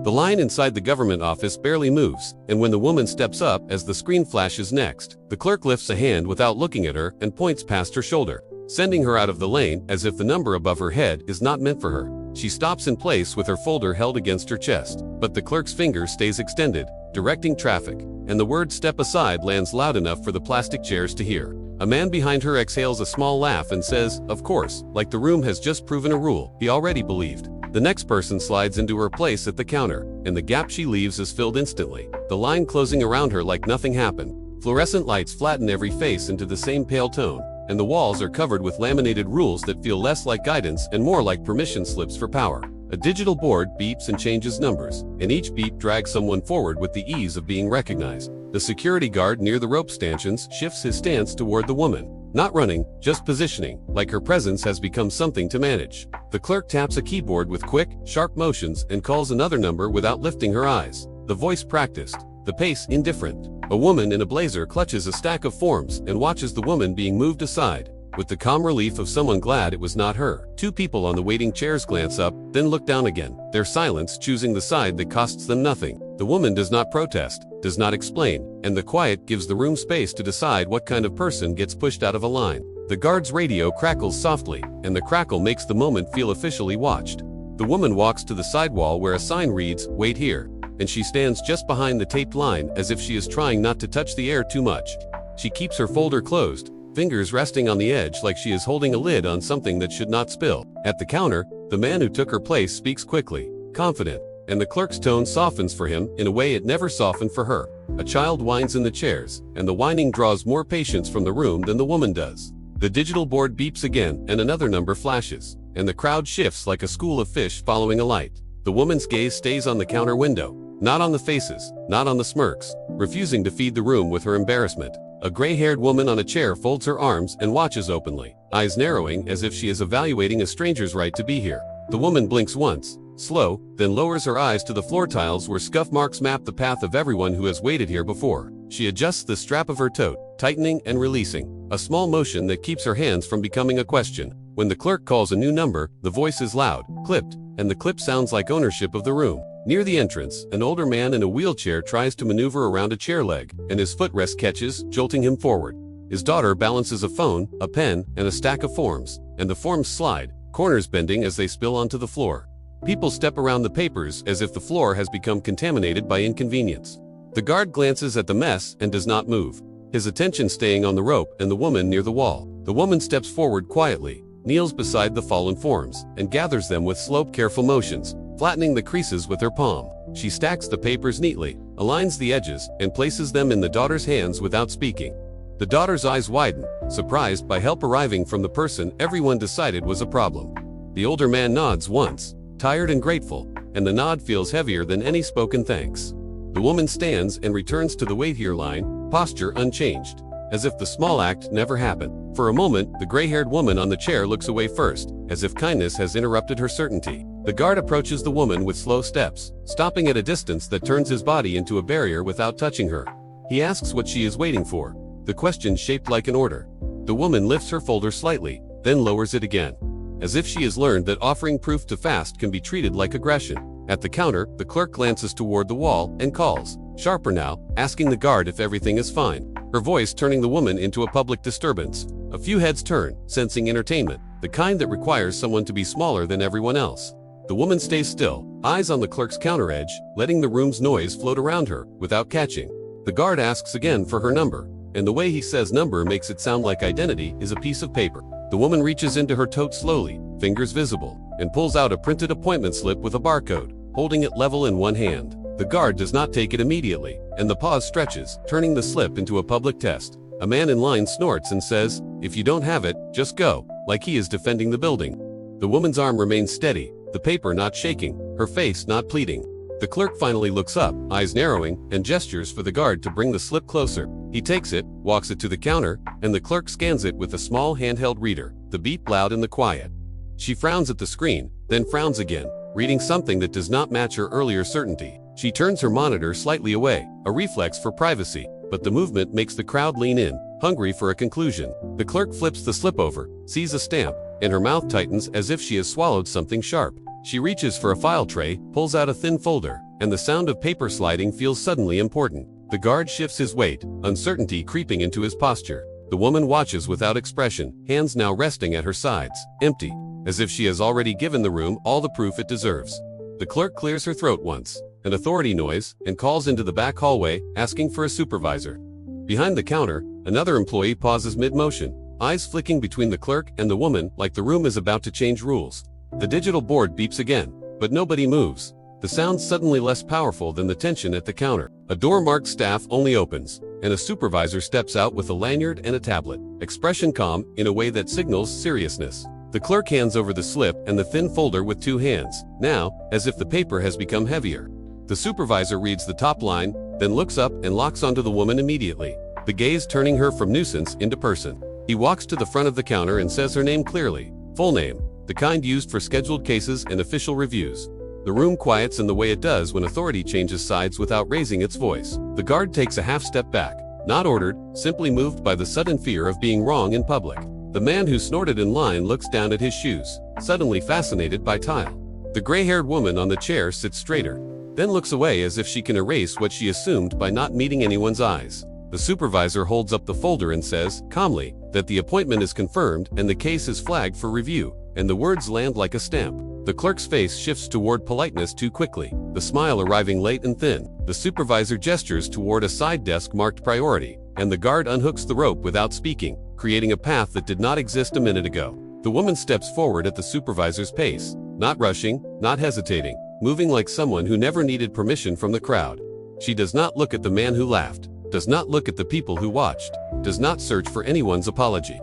The line inside the government office barely moves, and when the woman steps up as the screen flashes next, the clerk lifts a hand without looking at her and points past her shoulder, sending her out of the lane as if the number above her head is not meant for her. She stops in place with her folder held against her chest, but the clerk's finger stays extended, directing traffic, and the word "step aside" lands loud enough for the plastic chairs to hear. A man behind her exhales a small laugh and says, "Of course," like the room has just proven a rule he already believed. The next person slides into her place at the counter, and the gap she leaves is filled instantly, the line closing around her like nothing happened. Fluorescent lights flatten every face into the same pale tone, and the walls are covered with laminated rules that feel less like guidance and more like permission slips for power. A digital board beeps and changes numbers, and each beep drags someone forward with the ease of being recognized. The security guard near the rope stanchions shifts his stance toward the woman. Not running, just positioning, like her presence has become something to manage. The clerk taps a keyboard with quick, sharp motions and calls another number without lifting her eyes. The voice practiced, the pace indifferent. A woman in a blazer clutches a stack of forms and watches the woman being moved aside, with the calm relief of someone glad it was not her. Two people on the waiting chairs glance up, then look down again, their silence choosing the side that costs them nothing. The woman does not protest, does not explain, and the quiet gives the room space to decide what kind of person gets pushed out of a line. The guard's radio crackles softly, and the crackle makes the moment feel officially watched. The woman walks to the side wall where a sign reads, "Wait here," and she stands just behind the taped line as if she is trying not to touch the air too much. She keeps her folder closed, fingers resting on the edge like she is holding a lid on something that should not spill. At the counter, the man who took her place speaks quickly, confident, and the clerk's tone softens for him in a way it never softened for her. A child whines in the chairs, and the whining draws more patience from the room than the woman does. The digital board beeps again, and another number flashes, and the crowd shifts like a school of fish following a light. The woman's gaze stays on the counter window, not on the faces, not on the smirks, refusing to feed the room with her embarrassment. A gray-haired woman on a chair folds her arms and watches openly, eyes narrowing as if she is evaluating a stranger's right to be here. The woman blinks once, slow, then lowers her eyes to the floor tiles where scuff marks map the path of everyone who has waited here before. She adjusts the strap of her tote, tightening and releasing, a small motion that keeps her hands from becoming a question. When the clerk calls a new number, the voice is loud, clipped, and the clip sounds like ownership of the room. Near the entrance, an older man in a wheelchair tries to maneuver around a chair leg, and his footrest catches, jolting him forward. His daughter balances a phone, a pen, and a stack of forms, and the forms slide, corners bending as they spill onto the floor. People step around the papers as if the floor has become contaminated by inconvenience. The guard glances at the mess and does not move, his attention staying on the rope and the woman near the wall. The woman steps forward quietly, kneels beside the fallen forms, and gathers them with slow, careful motions, flattening the creases with her palm. She stacks the papers neatly, aligns the edges, and places them in the daughter's hands without speaking. The daughter's eyes widen, surprised by help arriving from the person everyone decided was a problem. The older man nods once, tired and grateful, and the nod feels heavier than any spoken thanks. The woman stands and returns to the wait here line, posture unchanged, as if the small act never happened. For a moment, the gray-haired woman on the chair looks away first, as if kindness has interrupted her certainty. The guard approaches the woman with slow steps, stopping at a distance that turns his body into a barrier without touching her. He asks what she is waiting for, the question shaped like an order. The woman lifts her folder slightly, then lowers it again, as if she has learned that offering proof too fast can be treated like aggression. At the counter, the clerk glances toward the wall and calls, sharper now, asking the guard if everything is fine, her voice turning the woman into a public disturbance. A few heads turn, sensing entertainment, the kind that requires someone to be smaller than everyone else. The woman stays still, eyes on the clerk's counter edge, letting the room's noise float around her, without catching. The guard asks again for her number, and the way he says number makes it sound like identity is a piece of paper. The woman reaches into her tote slowly, fingers visible, and pulls out a printed appointment slip with a barcode, holding it level in one hand. The guard does not take it immediately, and the pause stretches, turning the slip into a public test. A man in line snorts and says, "If you don't have it, just go," like he is defending the building. The woman's arm remains steady, the paper not shaking, her face not pleading. The clerk finally looks up, eyes narrowing, and gestures for the guard to bring the slip closer. He takes it, walks it to the counter, and the clerk scans it with a small handheld reader, the beep loud in the quiet. She frowns at the screen, then frowns again, reading something that does not match her earlier certainty. She turns her monitor slightly away, a reflex for privacy, but the movement makes the crowd lean in, hungry for a conclusion. The clerk flips the slip over, sees a stamp, and her mouth tightens as if she has swallowed something sharp. She reaches for a file tray, pulls out a thin folder, and the sound of paper sliding feels suddenly important. The guard shifts his weight, uncertainty creeping into his posture. The woman watches without expression, hands now resting at her sides, empty, as if she has already given the room all the proof it deserves. The clerk clears her throat once, an authority noise, and calls into the back hallway, asking for a supervisor. Behind the counter, another employee pauses mid-motion, eyes flicking between the clerk and the woman like the room is about to change rules. The digital board beeps again, but nobody moves. The sound suddenly less powerful than the tension at the counter. A door marked staff only opens, and a supervisor steps out with a lanyard and a tablet, expression calm in a way that signals seriousness. The clerk hands over the slip and the thin folder with two hands, now, as if the paper has become heavier. The supervisor reads the top line, then looks up and locks onto the woman immediately, the gaze turning her from nuisance into person. He walks to the front of the counter and says her name clearly, full name, the kind used for scheduled cases and official reviews. The room quiets in the way it does when authority changes sides without raising its voice. The guard takes a half step back, not ordered, simply moved by the sudden fear of being wrong in public. The man who snorted in line looks down at his shoes, suddenly fascinated by tile. The gray-haired woman on the chair sits straighter, then looks away as if she can erase what she assumed by not meeting anyone's eyes. The supervisor holds up the folder and says, calmly, that the appointment is confirmed and the case is flagged for review, and the words land like a stamp. The clerk's face shifts toward politeness too quickly, the smile arriving late and thin. The supervisor gestures toward a side desk marked priority, and the guard unhooks the rope without speaking, creating a path that did not exist a minute ago. The woman steps forward at the supervisor's pace, not rushing, not hesitating, moving like someone who never needed permission from the crowd. She does not look at the man who laughed, does not look at the people who watched, does not search for anyone's apology.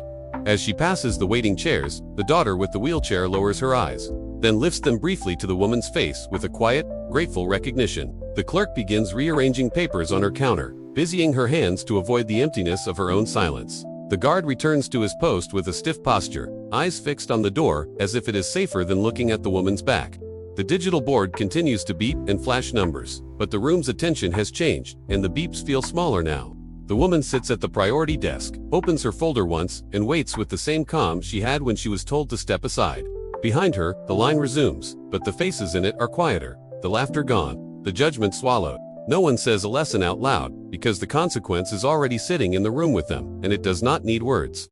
As she passes the waiting chairs, the daughter with the wheelchair lowers her eyes, then lifts them briefly to the woman's face with a quiet, grateful recognition. The clerk begins rearranging papers on her counter, busying her hands to avoid the emptiness of her own silence. The guard returns to his post with a stiff posture, eyes fixed on the door as if it is safer than looking at the woman's back. The digital board continues to beep and flash numbers, but the room's attention has changed, and the beeps feel smaller now. The woman sits at the priority desk, opens her folder once, and waits with the same calm she had when she was told to step aside. Behind her, the line resumes, but the faces in it are quieter, the laughter gone, the judgment swallowed. No one says a lesson out loud, because the consequence is already sitting in the room with them, and it does not need words.